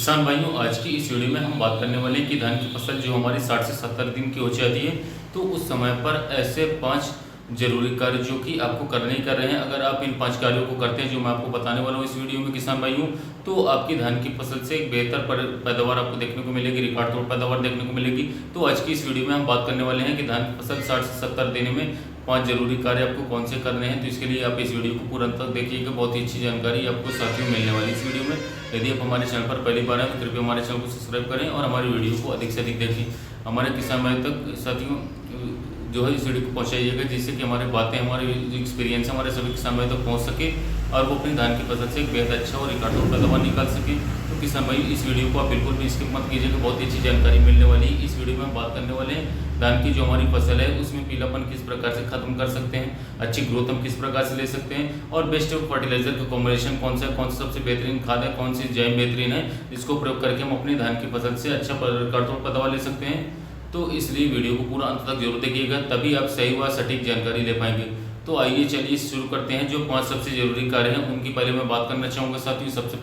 किसान भाइयों, आज की इस वीडियो में हम बात करने वाले हैं कि धान की फसल जो हमारी 60 से 70 दिन की हो जाती है, तो उस समय पर ऐसे 5 जरूरी कार्य जो कि आपको करने ही कर रहे हैं। अगर आप इन 5 कार्यों को करते हैं जो मैं आपको बताने वाला हूँ इस वीडियो में किसान भाइयों, तो आपकी धान की फसल से एक बेहतर पैदावार आपको देखने को मिलेगी, रिकॉर्ड तोड़ पैदावार देखने को मिलेगी। तो आज की इस वीडियो में हम बात करने वाले हैं कि धान की फसल 60 से 70 दिन में 5 जरूरी कार्य आपको कौन से करने हैं। तो इसके लिए आप इस वीडियो को पूरा तक देखिएगा, बहुत ही अच्छी जानकारी आपको साथियों मिलने वाली इस वीडियो में। यदि आप हमारे चैनल पर पहली बार हैं तो कृपया हमारे चैनल को सब्सक्राइब करें और हमारी वीडियो को अधिक से अधिक देखें। हमारे किसान भाई तक साथियों जो है इस वीडियो को पहुंचाइएगा, जिससे कि हमारी बातें, हमारे एक्सपीरियंस हमारे सभी किसान भाई तक पहुंच सके और वो अपनी धान की फसल से एक बेहद अच्छा और रिकॉर्ड पैदावार निकाल सके। तो किसान भाई इस वीडियो को आप बिल्कुल भी स्किप मत कीजिएगा, बहुत ही अच्छी जानकारी मिलने वाली है। इस वीडियो में हम बात करने वाले हैं धान की जो हमारी फसल है उसमें पीलापन किस प्रकार से खत्म कर सकते हैं, अच्छी ग्रोथ हम किस प्रकार से ले सकते हैं और बेस्ट फर्टिलाइजर का कॉम्बिनेशन कौन सा सबसे बेहतरीन खाद है, कौन सी जैम बेहतरीन है, जिसको प्रयोग करके हम अपनी धान की फसल से अच्छा रिकॉर्ड पैदावार ले सकते हैं। तो इसलिए वीडियो को पूरा अंत तक जरूर देखिएगा, तभी आप सही व सटीक जानकारी ले पाएंगे। तो आइए चलिए शुरू करते हैं। जो 5 सबसे जरूरी कार्य हैं उनकी पहले मैं बात करना चाहूँगा साथियों। सबसे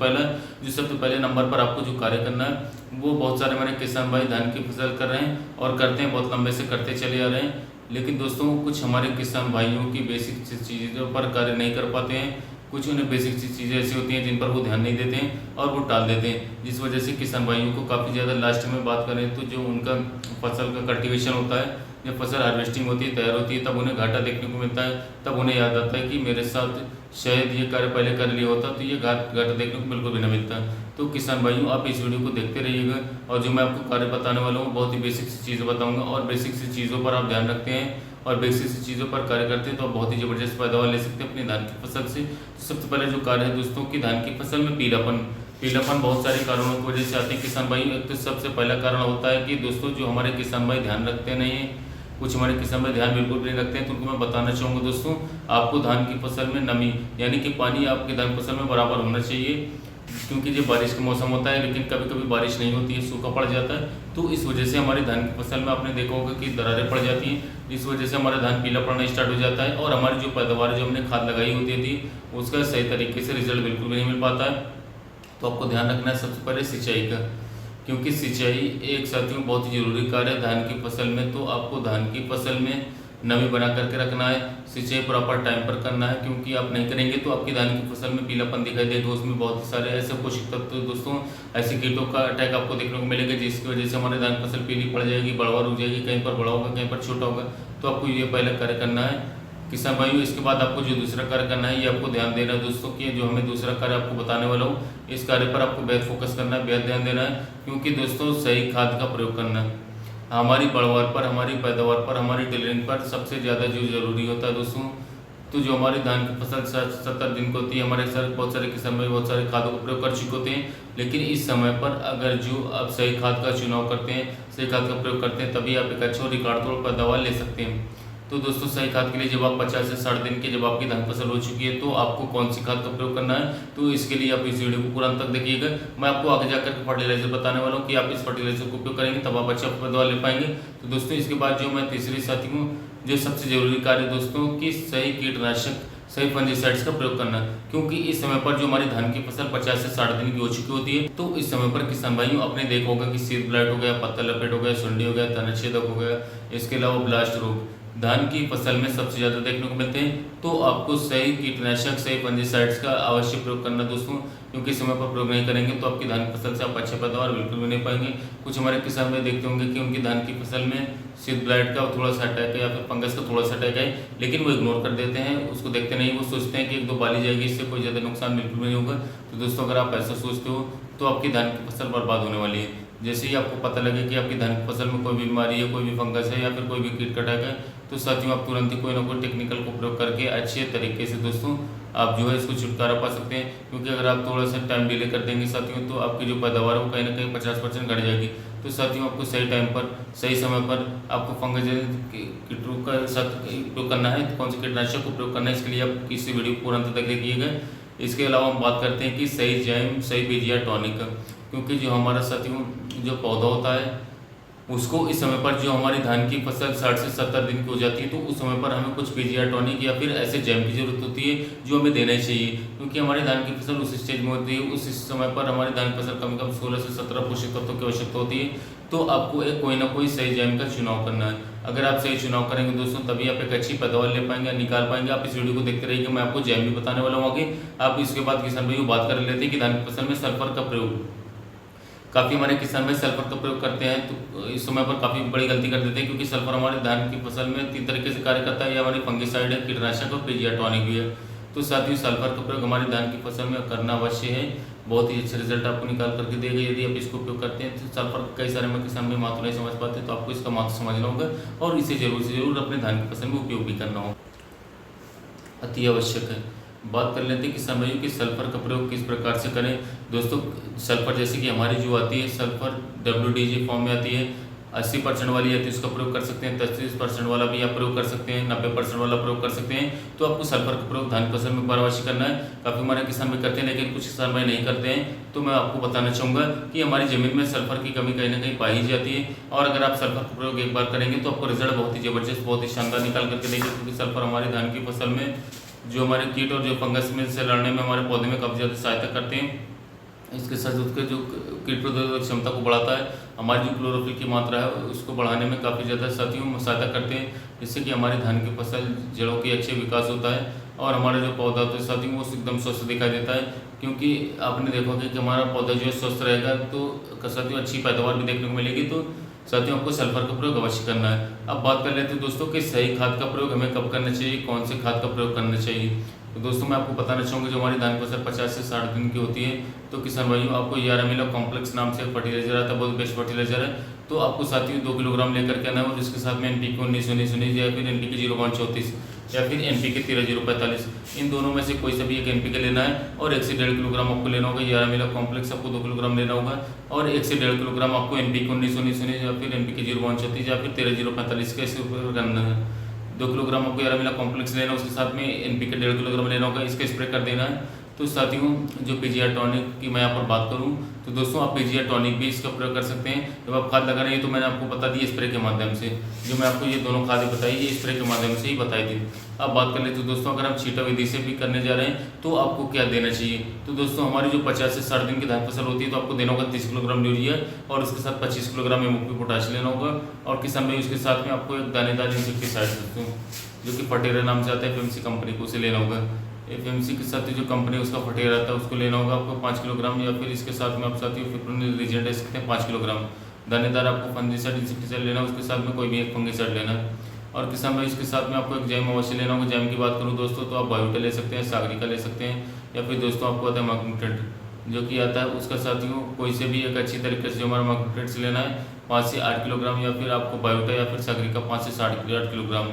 पहले नंबर पर आपको जो कार्य करना है वो बहुत सारे हमारे किसान भाई धान की फसल कर रहे हैं और करते हैं, बहुत लंबे से करते चले आ रहे हैं। लेकिन दोस्तों कुछ हमारे किसान भाइयों की बेसिक चीज़ों पर कार्य नहीं कर पाते हैं, कुछ उन्हें बेसिक चीज़ें ऐसी होती हैं जिन पर वो ध्यान नहीं देते हैं और वो टाल देते हैं, जिस वजह से किसान भाइयों को काफ़ी ज़्यादा लास्ट में बात करें तो जो उनका फसल का कल्टीवेशन होता है, जब फसल हार्वेस्टिंग होती है, तैयार होती है, तब उन्हें घाटा देखने को मिलता है। तब उन्हें याद आता है कि मेरे साथ शायद ये कार्य पहले कर लिया होता तो ये घाटा देखने को बिल्कुल भी नहीं मिलता। तो किसान भाइयों आप इस वीडियो को देखते रहिएगा और जो मैं आपको कार्य बताने वाला हूँ बहुत ही बेसिक सी चीज़ें बताऊँगा और बेसिक सी चीज़ों पर आप ध्यान रखते हैं और बेसिक सी चीज़ों पर कार्य करते हैं तो आप बहुत ही ज़बरदस्त पैदावार ले सकते हैं अपनी धान की फसल से। तो सबसे पहले जो कार्य है दोस्तों की धान की फसल में पीलापन बहुत सारे कारणों की वजह से आते हैं किसान भाई। एक तो सबसे पहला कारण होता है कि दोस्तों जो हमारे किसान भाई ध्यान रखते नहीं हैं, कुछ हमारे किसान भाई ध्यान बिल्कुल भी नहीं रखते हैं, तो उनको मैं बताना चाहूँगा दोस्तों, आपको धान की फसल में नमी यानी कि पानी आपकी धान फसल में बराबर होना चाहिए, क्योंकि जब बारिश का मौसम होता है लेकिन कभी कभी बारिश नहीं होती है, सूखा पड़ जाता है, तो इस वजह से हमारी धान की फसल में आपने देखा होगा कि दरारें पड़ जाती हैं, जिस वजह से हमारा धान पीला पड़ना स्टार्ट हो जाता है और हमारी जो पैदावार जो हमने खाद लगाई होती थी उसका सही तरीके से रिजल्ट बिल्कुल भी नहीं मिल पाता है। तो आपको ध्यान रखना है सबसे पहले सिंचाई का, क्योंकि सिंचाई एक साथियों बहुत ही जरूरी कार्य है धान की फसल में। तो आपको धान की फसल में नमी बना करके रखना है, सिंचाई प्रॉपर टाइम पर करना है, क्योंकि आप नहीं करेंगे तो आपकी धान की फसल में पीलापन दिखाई देगा। उसमें बहुत सारे ऐसे पोषक तत्व दोस्तों, ऐसे कीटों का अटैक आपको देखने को मिलेगा जिसकी वजह से हमारे धान फसल पीली पड़ जाएगी, बड़वा रुक जाएगी, कहीं पर बड़ा होगा कहीं पर छोटा होगा। तो आपको ये पहला कार्य करना है किसान भाइयों। इसके बाद आपको जो दूसरा कार्य करना है ये आपको ध्यान देना है दोस्तों कि जो हमें दूसरा कार्य आपको बताने वाला हूँ इस कार्य पर आपको बेहद फोकस करना है, बेहद ध्यान देना है, क्योंकि दोस्तों सही खाद का प्रयोग करना है हमारी बढ़वार पर, हमारी पैदावार पर, हमारी टिलरिंग पर सबसे ज़्यादा जो जरूरी होता है दोस्तों। तो जो हमारी धान की फसल 70 दिन को होती है, हमारे सर बहुत सारे किसान भाई बहुत सारे खादों का प्रयोग कर चुके होते हैं, लेकिन इस समय पर अगर जो आप सही खाद का चुनाव करते हैं, सही खाद का प्रयोग करते हैं, तभी आप एक अच्छा रिकॉर्ड तोड़ पैदावार ले सकते हैं। तो दोस्तों सही खाद के लिए जब आप 50 से 60 दिन के जब आपकी धान फसल हो चुकी है तो आपको कौन सी खाद का प्रयोग करना है, तो इसके लिए आप इस वीडियो को पूरा अंत तक देखिएगा। मैं आपको आगे जाकर फर्टिलाइजर बताने वाला हूँ कि आप इस फर्टिलाइजर का उपयोग करेंगे तब आप अच्छा पैदावार ले पाएंगे। तो दोस्तों इसके बाद जो मैं तीसरी साथी हूँ, जो सबसे जरूरी कार्य दोस्तों की सही कीटनाशक, सही फंजीसाइड्स का प्रयोग करना, क्योंकि इस समय पर जो हमारी धान की फसल 50 से 60 दिन की हो चुकी होती है, तो इस समय पर किसान भाइयों आपने देखा होगा कि सीड ब्लाइट हो गया, पत्ता लपेट हो गया, सुंडी हो गया, तनछेदक हो गया, इसके अलावा ब्लास्ट रोग धान की फसल में सबसे ज़्यादा देखने को मिलते हैं। तो आपको सही कीटनाशक, सही फंजीसाइड्स का अवश्य प्रयोग करना दोस्तों, क्योंकि समय पर प्रयोग नहीं करेंगे तो आपकी धान की फसल से आप अच्छे पैदावार बिल्कुल भी नहीं पाएंगे। कुछ हमारे किसान भाई देखते होंगे कि उनकी धान की फसल में सीड ब्लाइट का थोड़ा सा अटैक है या फिर फंगस का थोड़ा सा अटैक है, लेकिन वो इग्नोर कर देते हैं, उसको देखते नहीं, वो सोचते हैं कि 1-2 बाली जाएगी, इससे कोई ज़्यादा नुकसान बिल्कुल भी नहीं होगा। तो दोस्तों अगर आप ऐसा सोचते हो तो आपकी धान की फसल बर्बाद होने वाली है। जैसे ही आपको पता लगे कि आपकी धान की फसल में कोई बीमारी है, कोई भी फंगस है या फिर कोई भी कीट अटैक है, तो साथियों आप तुरंत ही कोई ना कोई टेक्निकल को प्रयोग करके अच्छे तरीके से दोस्तों आप जो है इसको छुटकारा पा सकते हैं। क्योंकि अगर आप थोड़ा सा टाइम डिले कर देंगे साथियों तो आपकी जो पैदावार है वो कहीं ना कहीं 50% घट जाएगी। तो साथियों आपको सही टाइम पर, सही समय पर आपको फंगस कीटों का साथ उपयोग करना है, कौन से कीटनाशक का उपयोग करना है, इसके लिए आप किसी वीडियो को पूरा अंत तक देखिएगा। इसके अलावा हम बात करते हैं कि सही जैम, सही बीज या टॉनिक का, क्योंकि जो हमारा साथियों जो पौधा होता है उसको इस समय पर जो हमारी धान की फसल 60 से 70 दिन की हो जाती है, तो उस समय पर हमें कुछ पीजीआर टॉनिक या फिर ऐसे जैम की ज़रूरत होती है जो हमें देना ही चाहिए, क्योंकि हमारी धान की फसल उस स्टेज में होती है, उस समय पर हमारी धान की फसल कम से कम 16 से 17 पोषक तत्वों की आवश्यकता होती है। तो आपको एक कोई ना कोई सही जैम का चुनाव करना है। अगर आप सही चुनाव करेंगे दोस्तों, तभी आप एक अच्छी पैदावार ले पाएंगे, निकाल पाएंगे। आप इस वीडियो को देखते रहिए, मैं आपको जैम भी बताने वाला हूँ आगे। आप इसके बाद किसान भाई बात कर लेते हैं कि धान की फसल में सल्फर का प्रयोग। काफ़ी हमारे किसान भाई सल्फर का प्रयोग करते हैं, तो इस समय पर काफ़ी बड़ी गलती कर देते हैं, क्योंकि सल्फर हमारे धान की फसल में 3 तरीके से कार्य करता है। ये हमारी फंगिसाइड है, कीटनाशक और पीजीआर टॉनिक भी है। तो साथियों, सल्फर का प्रयोग हमारी धान की फसल में करना अवश्य है। बहुत ही अच्छे रिजल्ट आपको निकाल करके देगा यदि आप इसको उपयोग करते हैं। तो सल्फर कई सारे में किसान भाई महत्व नहीं समझ पाते, तो आपको इसका महत्व समझना होगा और इसे जरूर से जरूर अपने धान की फसल में उपयोग भी करना होगा, अति आवश्यक है। बात कर लेते हैं किसान भाइयों कि सल्फर का प्रयोग किस प्रकार से करें। दोस्तों, सल्फर जैसे कि हमारी जो आती है सल्फर WDG फॉर्म में आती है, 80% वाली आती है, उसका प्रयोग कर सकते हैं। 33% वाला भी आप प्रयोग कर सकते हैं, 90% वाला प्रयोग कर सकते हैं। तो आपको सल्फर का प्रयोग धान फसल में बारहवाशी करना है। काफ़ी हमारे किसान भाई करते हैं, लेकिन कुछ किसान भाई नहीं करते हैं। तो मैं आपको बताना चाहूँगा कि हमारी ज़मीन में सल्फर की कमी कहीं ना कहीं पाई जाती है, और अगर आप सल्फर का प्रयोग एक बार करेंगे तो आपको रिजल्ट बहुत ही ज़बरदस्त, बहुत ही शानदार निकाल करके देंगे, क्योंकि सल्फर हमारी धान की फसल में जो हमारे कीट और जो फंगस में से लड़ने में हमारे पौधे में काफ़ी ज़्यादा सहायता करते हैं। इसके साथ उसके जो कीट प्रतिरोधक क्षमता को बढ़ाता है, हमारी जो क्लोरोफिल की मात्रा है उसको बढ़ाने में काफ़ी ज़्यादा साथियों सहायता करते हैं, जिससे कि हमारी धान की फसल जड़ों की अच्छे विकास होता है और हमारा जो पौधा होता है साथियों वो एकदम स्वस्थ दिखाई देता है। क्योंकि आपने देखा होगा कि हमारा पौधा जो है स्वस्थ रहेगा तो साथियों अच्छी पैदावार भी देखने को मिलेगी। तो साथियों, आपको सल्फर का प्रयोग अवश्य करना है। अब बात कर लेते हैं दोस्तों कि सही खाद का प्रयोग हमें कब करना चाहिए, कौन से खाद का प्रयोग करना चाहिए। तो दोस्तों, मैं आपको बताना चाहूँगा, जो हमारी धान की फसल 50 से 60 दिन की होती है, तो किसान भाइयों आपको यारामिला कॉम्प्लेक्स नाम से एक फर्टिलाइजर आता है, बहुत बेस्ट फर्टिलाइजर है। तो आपको साथियों 2 किलोग्राम लेकर के आना है, और इसके साथ में NPK 19-19 या फिर NPK 0.34 या फिर NPK 13-045, इन दोनों में से कोई सा भी एक NPK लेना है। और 1 से 1.5 किलोग्राम आपको लेना होगा। यारामिला कॉम्प्लेक्स आपको 2 किलोग्राम लेना होगा, और 1 से 1.5 किलोग्राम आपको NPK 19-19 या फिर NPK 0.34 या फिर 13-045 का इसे उपयोग करना है। 2 किलोग्राम आपको यारामिला कॉम्प्लेक्स लेना है, उसके साथ में NPK 1.5 किलोग्राम लेना होगा, इसका स्प्रे कर देना है। तो साथियों, जो पीजीआर टॉनिक की मैं यहाँ पर बात करूँ तो दोस्तों, आप पीजीआर टॉनिक भी इसका प्रयोग कर सकते हैं। जब आप खाद लगा रहे हैं तो मैंने आपको बता दी स्प्रे के माध्यम से, जो मैं आपको ये दोनों खादें बताई ये स्प्रे के माध्यम से ही बताई थी। अब बात कर लेते तो दोस्तों, अगर हम छींटा विधि से भी करने जा रहे हैं तो आपको क्या देना चाहिए। तो दोस्तों, हमारी जो 50 से 60 दिन की धान फसल होती है तो आपको देना होगा 30 किलोग्राम यूरिया, और उसके साथ 25 किलोग्राम MOP पोटाश लेना होगा। और किसान भाई उसके साथ में आपको एक दानेदार इंसेक्टिसाइड दोस्तों, जो कि फटेरा नाम से आता है, FMC कंपनी को उसे लेना होगा। FMC के साथ जो कंपनी उसका फटेरा आता है उसको लेना होगा आपको 5 किलोग्राम, या फिर इसके साथ में आप साथियों फिप्रोनिल रीजेंट ले सकते हैं 5 किलोग्राम। दानेदार आपको फंगिसाइड इंसेक्टिसाइड लेना है, उसके साथ में कोई भी एक फंगिसाइड लेना है। और किसान भाई इसके साथ में आपको एक जैम अवश्य लेना होगा। जैम की बात करूँ दोस्तों तो आप बायोटा ले सकते हैं, सागरिका ले सकते हैं, या फिर दोस्तों आपको आता है मैग्नेटेट जो कि आता है, उसका साथियों कोई से भी एक अच्छी तरीके से जो हमारा मैग्नेटेट से लेना है 5 से 8 किलोग्राम, या फिर आपको बायोटा या फिर सागरिका 5 से 8 किलोग्राम।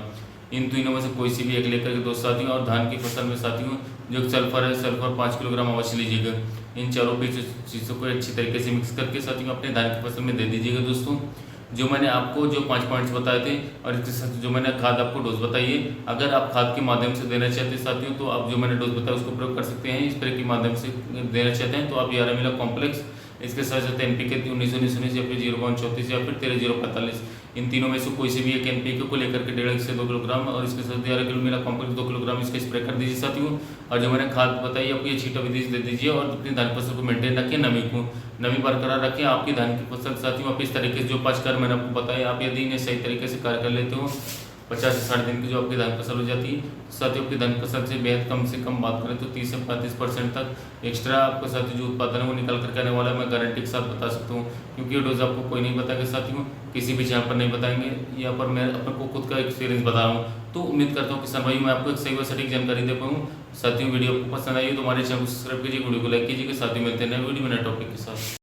इन तीनों में से कोई सी भी एक लेकर के दोस्त साथियों, और धान की फसल में साथियों जो सल्फर है, सल्फर 5 किलोग्राम अवश्य लीजिएगा। इन चारों भी चीज़ों को अच्छी तरीके से मिक्स करके साथियों अपने धान की फसल में दे दीजिएगा दोस्तों। जो मैंने आपको जो 5 पॉइंट्स बताए थे, और इसके साथ जो मैंने खाद आपको डोज बताई है, अगर आप खाद के माध्यम से देना चाहते हैं साथियों तो आप जो मैंने डोज बताया उसको प्रयोग कर सकते हैं। स्प्रे के माध्यम से देना चाहते हैं तो आप यारामिला कॉम्प्लेक्स, इसके साथ साथ NPK 19-19 या फिर 0.34 या फिर 13-045, इन तीनों में से कोई से भी एक NPK को लेकर के 1.5 से 2 किलोग्राम, और इसके साथ यारामिला कॉम्प्लेक्स 2 किलोग्राम इसका स्प्रे कर दीजिए साथियों। और जो मैंने खाद बताई आपको ये छींटा विधि से दे दीजिए, और अपनी धान फसल को मेंटेन रखें, नमी बरकरार रखें। आपकी धान की फसल साथियों आप इस तरीके से जो 5 कार्य मैंने आपको बताया, आप यदि इन्हें सही तरीके से कार्य कर लेते हो 50 से 60 दिन की जो आपकी धान फसल हो जाती है, साथियों आपकी धान फसल से बेहद कम से कम बात करें तो 30 से 35% तक एक्स्ट्रा आपका साथियों जो उत्पादन है वो निकल करके आने वाला है, मैं गारंटी के साथ बता सकता हूँ। क्योंकि ये डोज आपको कोई नहीं बताएगा साथियों, किसी भी चैनल पर नहीं बताएंगे, यहाँ पर मैं अपने को खुद का एक्सपीरियंस बता रहा हूँ। तो उम्मीद करता हूँ किसान भाई मैं आपको एक सही व सटीक जानकारी दे पाऊँ। साथियों, वीडियो आपको पसंद आई तो हमारे चैनल को सब्सक्राइब कीजिए, वीडियो को लाइक कीजिए। साथियों, मिलते हैं नए वीडियो में नए टॉपिक के साथ।